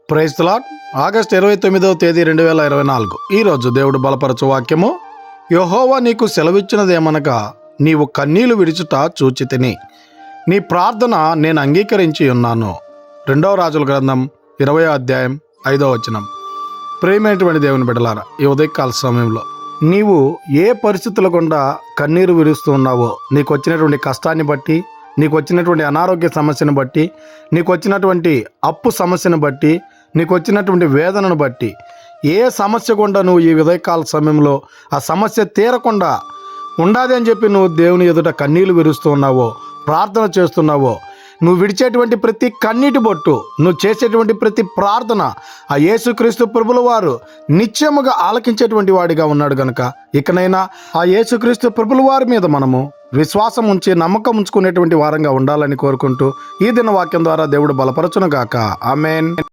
Praise the Lord. August 29వ తేదీ 2024. ఈరోజు దేవుడు బలపరచు వాక్యము, యెహోవా నీకు సెలవిచ్చినదేమనగా, నీవు కన్నీళ్లు విడుచుట చూచితిని, నీ ప్రార్థన నేను అంగీకరించి ఉన్నాను. 2వ రాజుల గ్రంథం 20వ అధ్యాయం 5వ వచనం. ప్రియమైనటువంటి దేవుని బిడ్డలారా, ఈ ఉదయకాల సమయంలో నీవు ఏ పరిస్థితుల గుండా కన్నీరు విరుస్తూ ఉన్నావో, నీకు వచ్చినటువంటి కష్టాన్ని బట్టి, నీకు వచ్చినటువంటి అనారోగ్య సమస్యను బట్టి, నీకు వచ్చినటువంటి అప్పు సమస్యను బట్టి, నీకు వచ్చినటువంటి వేదనను బట్టి, ఏ సమస్య గుండా నువ్వు ఈ ఉదయకాల సమయంలో ఆ సమస్య తీరకుండా ఉండాలి అని చెప్పి నువ్వు దేవుని ఎదుట కన్నీళ్లు విరుస్తూ ఉన్నావో, ప్రార్థన చేస్తున్నావో, నువ్వు విడిచేటువంటి ప్రతి కన్నీటి బొట్టు, నువ్వు చేసేటువంటి ప్రతి ప్రార్థన ఆ యేసుక్రీస్తు ప్రభుల వారు నిత్యముగా ఆలకించేటువంటి వాడిగా ఉన్నాడు గనుక, ఇకనైనా ఆ యేసుక్రీస్తు ప్రభుల వారి మీద మనము విశ్వాసం ఉంచి నమ్మకం ఉంచుకునేటువంటి వారంగా ఉండాలని కోరుకుంటూ ఈ దిన వాక్యం ద్వారా దేవుడు బలపరచును గాక. ఆమేన్.